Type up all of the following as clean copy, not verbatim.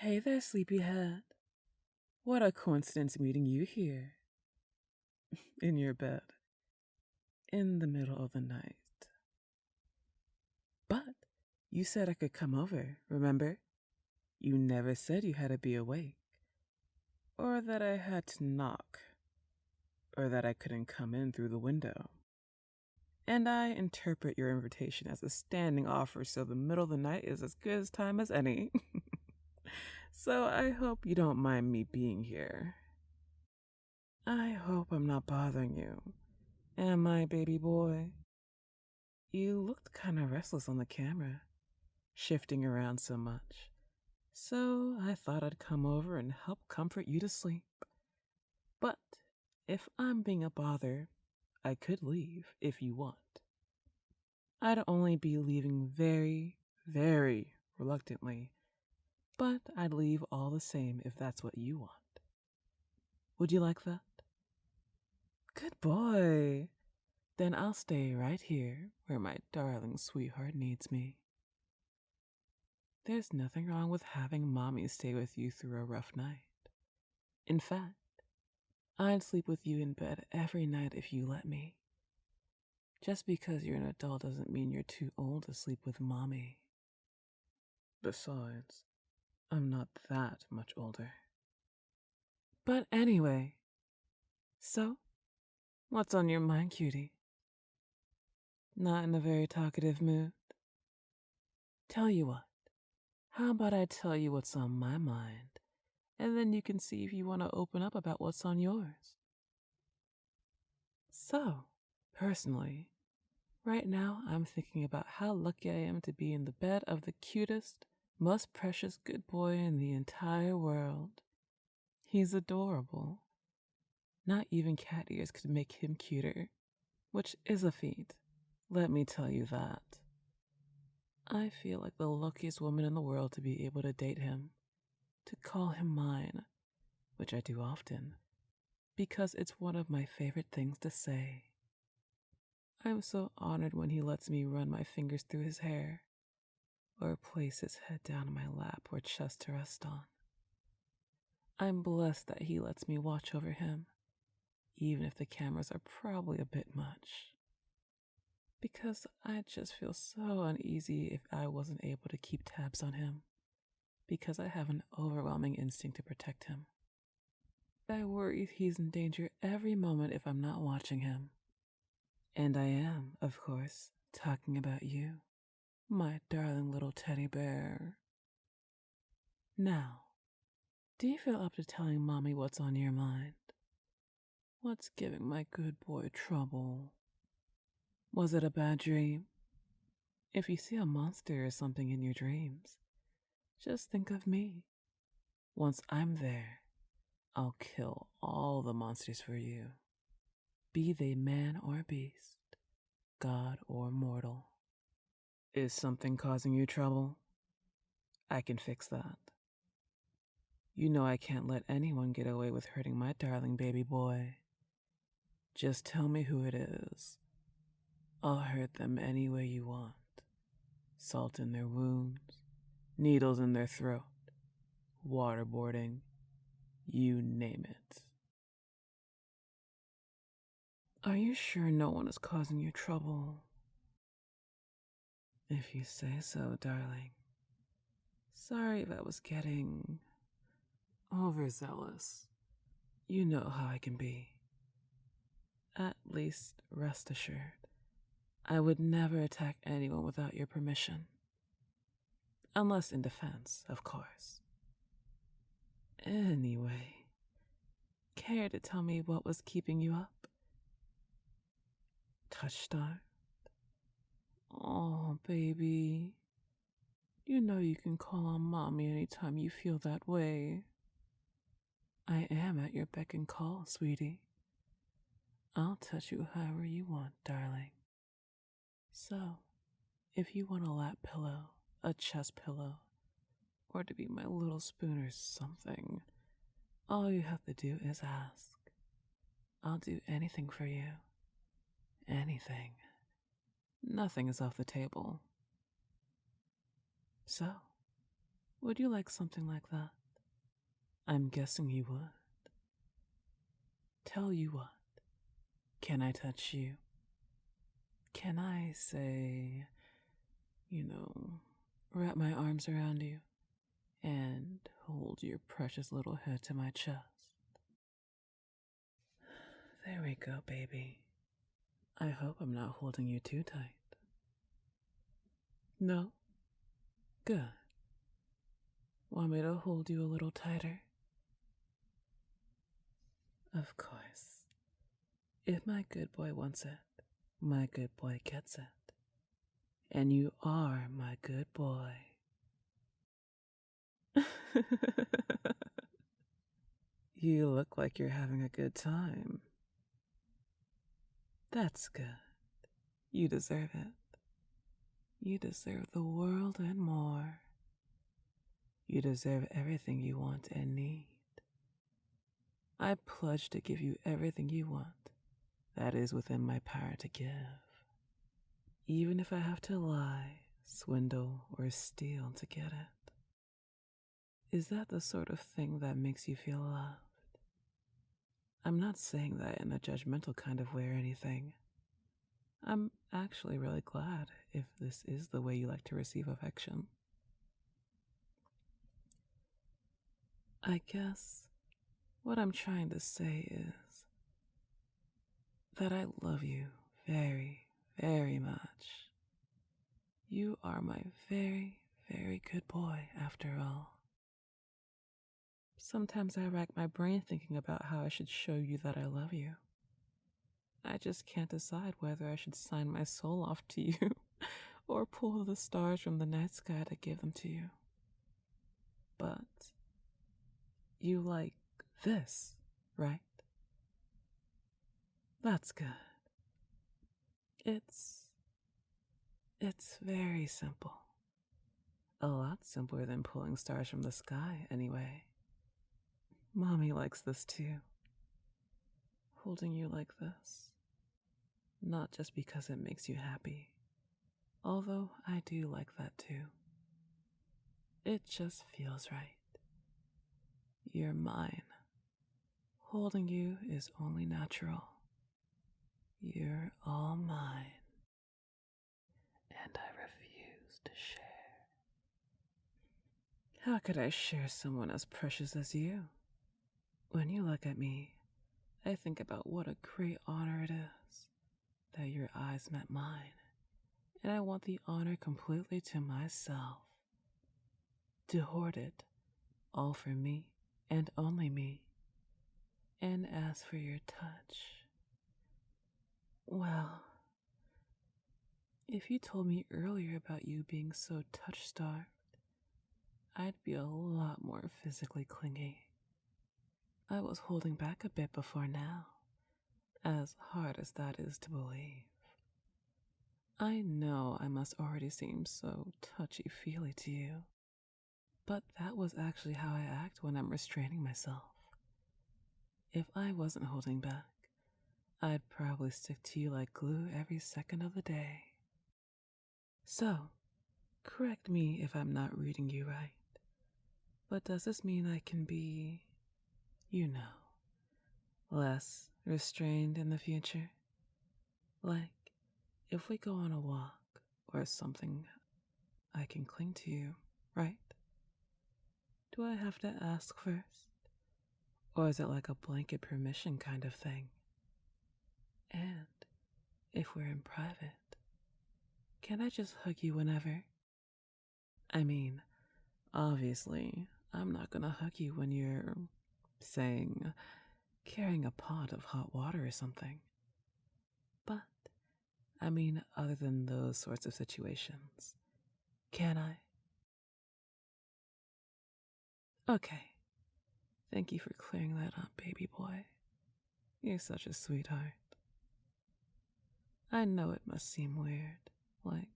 Hey there, sleepyhead. What a coincidence meeting you here, in your bed, in the middle of the night. But you said I could come over, remember? You never said you had to be awake, or that I had to knock, or that I couldn't come in through the window. And I interpret your invitation as a standing offer, so the middle of the night is as good a time as any. So I hope you don't mind me being here. I hope I'm not bothering you. Am I, baby boy? You looked kind of restless on the camera, shifting around so much. So I thought I'd come over and help comfort you to sleep. But if I'm being a bother, I could leave if you want. I'd only be leaving very, very reluctantly, but I'd leave all the same if that's what you want. Would you like that? Good boy. Then I'll stay right here where my darling sweetheart needs me. There's nothing wrong with having mommy stay with you through a rough night. In fact, I'd sleep with you in bed every night if you let me. Just because you're an adult doesn't mean you're too old to sleep with mommy. Besides, I'm not that much older. But anyway, so, what's on your mind, cutie? Not in a very talkative mood? Tell you what, how about I tell you what's on my mind, and then you can see if you want to open up about what's on yours. So, personally, right now I'm thinking about how lucky I am to be in the bed of the cutest, most precious good boy in the entire world. He's adorable. Not even cat ears could make him cuter, which is a feat, let me tell you that. I feel like the luckiest woman in the world to be able to date him, to call him mine, which I do often, because it's one of my favorite things to say. I'm so honored when he lets me run my fingers through his hair, or place his head down on my lap or chest to rest on. I'm blessed that he lets me watch over him, even if the cameras are probably a bit much. Because I'd just feel so uneasy if I wasn't able to keep tabs on him, because I have an overwhelming instinct to protect him. I worry he's in danger every moment if I'm not watching him. And I am, of course, talking about you, my darling little teddy bear. Now, do you feel up to telling mommy what's on your mind? What's giving my good boy trouble? Was it a bad dream? If you see a monster or something in your dreams, just think of me. Once I'm there, I'll kill all the monsters for you, be they man or beast, god or mortal. Is something causing you trouble? I can fix that. You know I can't let anyone get away with hurting my darling baby boy. Just tell me who it is. I'll hurt them any way you want. Salt in their wounds, needles in their throat, waterboarding, you name it. Are you sure no one is causing you trouble? If you say so, darling. Sorry if I was getting overzealous. You know how I can be. At least rest assured, I would never attack anyone without your permission. Unless in defense, of course. Anyway, care to tell me what was keeping you up? Touchstone? Oh, baby. You know you can call on mommy anytime you feel that way. I am at your beck and call, sweetie. I'll touch you however you want, darling. So, if you want a lap pillow, a chest pillow, or to be my little spoon or something, all you have to do is ask. I'll do anything for you. Anything. Nothing is off the table. So, Would you like something like that? I'm guessing you would. Tell you what, can I touch you? Can I say, wrap my arms around you and hold your precious little head to my chest? There we go, baby. I hope I'm not holding you too tight. No? Good. Want me to hold you a little tighter? Of course. If my good boy wants it, my good boy gets it. And you are my good boy. You look like you're having a good time. That's good. You deserve it. You deserve the world and more. You deserve everything you want and need. I pledge to give you everything you want that is within my power to give. Even if I have to lie, swindle, or steal to get it. Is that the sort of thing that makes you feel loved? I'm not saying that in a judgmental kind of way or anything. I'm actually really glad if this is the way you like to receive affection. I guess what I'm trying to say is that I love you very, very much. You are my very, very good boy after all. Sometimes I rack my brain thinking about how I should show you that I love you. I just can't decide whether I should sign my soul off to you or pull the stars from the night sky to give them to you. But you like this, right? That's good. It's very simple. A lot simpler than pulling stars from the sky, anyway. Mommy likes this too. Holding you like this. Not just because it makes you happy, although I do like that too. It just feels right. You're mine. Holding you is only natural. You're all mine. And I refuse to share. How could I share someone as precious as you? When you look at me, I think about what a great honor it is that your eyes met mine, and I want the honor completely to myself. To hoard it, all for me and only me. And as for your touch, well, if you told me earlier about you being so touch-starved, I'd be a lot more physically clingy. I was holding back a bit before now, as hard as that is to believe. I know I must already seem so touchy-feely to you, but that was actually how I act when I'm restraining myself. If I wasn't holding back, I'd probably stick to you like glue every second of the day. So, correct me if I'm not reading you right, but does this mean I can be, less restrained in the future? Like, if we go on a walk or something, I can cling to you, right? Do I have to ask first? Or is it like a blanket permission kind of thing? And if we're in private, can I just hug you whenever? I mean, obviously, I'm not gonna hug you when you're, saying, carrying a pot of hot water or something. But, I mean, other than those sorts of situations, can I? Okay. Thank you for clearing that up, baby boy. You're such a sweetheart. I know it must seem weird, like,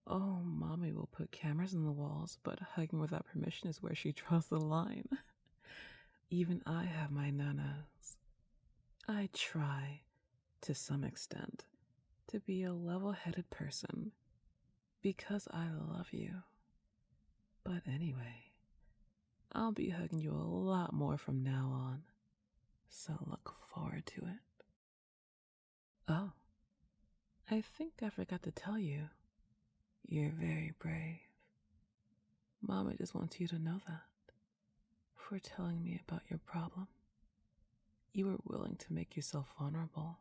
oh, mommy will put cameras on the walls, but hugging without permission is where she draws the line. Even I have my no-nos. I try, to some extent, to be a level-headed person because I love you. But anyway, I'll be hugging you a lot more from now on, so look forward to it. Oh, I think I forgot to tell you, you're very brave. Mama just wants you to know that. For telling me about your problem. You were willing to make yourself vulnerable,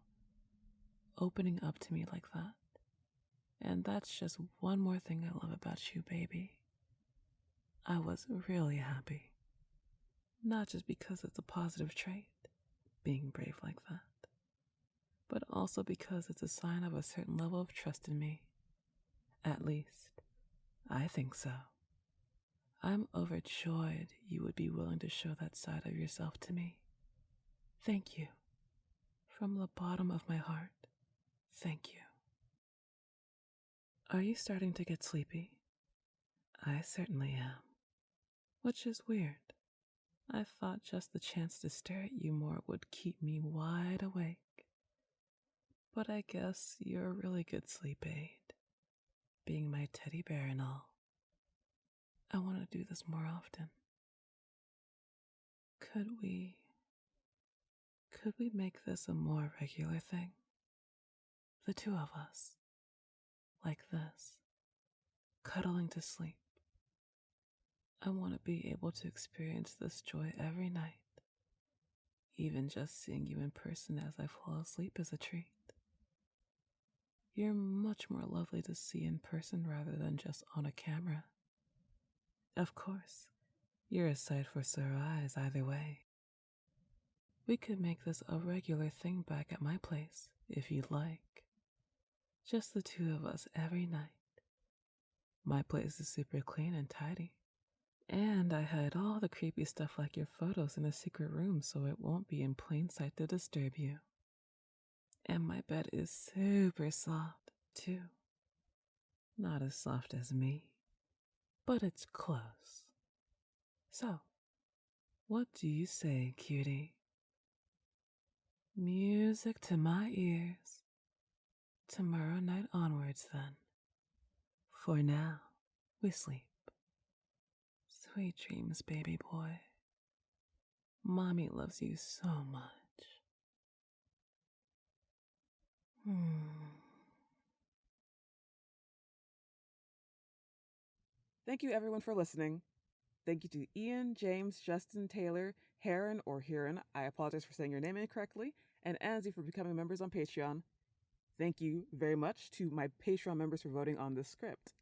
opening up to me like that. And that's just one more thing I love about you, baby. I was really happy. Not just because it's a positive trait, being brave like that, but also because it's a sign of a certain level of trust in me. At least, I think so. I'm overjoyed you would be willing to show that side of yourself to me. Thank you. From the bottom of my heart, thank you. Are you starting to get sleepy? I certainly am. Which is weird. I thought just the chance to stare at you more would keep me wide awake. But I guess you're a really good sleep aid, being my teddy bear and all. I want to do this more often. Could we make this a more regular thing? The two of us. Like this. Cuddling to sleep. I want to be able to experience this joy every night. Even just seeing you in person as I fall asleep is a treat. You're much more lovely to see in person rather than just on a camera. Of course, you're a sight for sore eyes either way. We could make this a regular thing back at my place, if you'd like. Just the two of us every night. My place is super clean and tidy. And I hide all the creepy stuff like your photos in a secret room so it won't be in plain sight to disturb you. And my bed is super soft, too. Not as soft as me, but it's close. So, what do you say, cutie? Music to my ears. Tomorrow night onwards, then. For now, we sleep. Sweet dreams, baby boy. Mommy loves you so much. Thank you, everyone, for listening. Thank you to Ian, James, Justin, Taylor, Heron, or Heron, I apologize for saying your name incorrectly, and Anzi for becoming members on Patreon. Thank you very much to my Patreon members for voting on this script.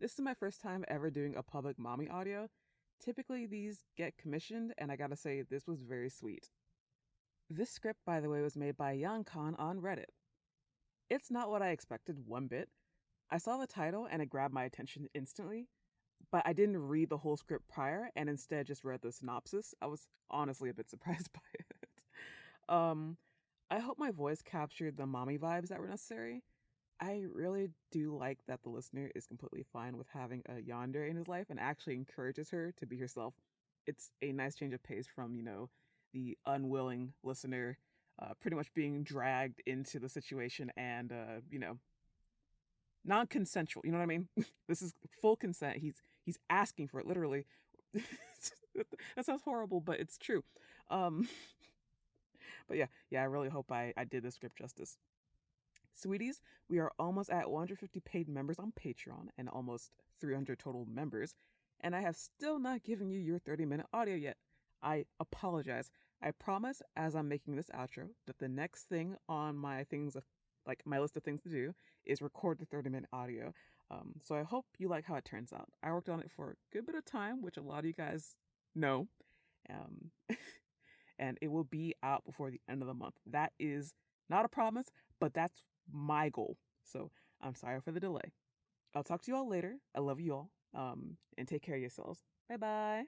This is my first time ever doing a public mommy audio. Typically, these get commissioned, and I gotta say, this was very sweet. This script, by the way, was made by Yankan on Reddit. It's not what I expected one bit. I saw the title and it grabbed my attention instantly, but I didn't read the whole script prior and instead just read the synopsis. I was honestly a bit surprised by it. I hope my voice captured the mommy vibes that were necessary. I really do like that the listener is completely fine with having a yandere in his life and actually encourages her to be herself. It's a nice change of pace from, the unwilling listener pretty much being dragged into the situation and, non-consensual. You know what I mean? This is full consent. He's asking for it, literally. That sounds horrible, but it's true. But yeah, I really hope I did the script justice. Sweeties, we are almost at 150 paid members on Patreon and almost 300 total members, and I have still not given you your 30-minute audio yet. I apologize. I promise, as I'm making this outro, that the next thing on my my list of things to do is record the 30-minute audio. So I hope you like how it turns out. I worked on it for a good bit of time, which a lot of you guys know. And it will be out before the end of the month. That is not a promise, but that's my goal. So I'm sorry for the delay. I'll talk to you all later. I love you all. And take care of yourselves. Bye-bye.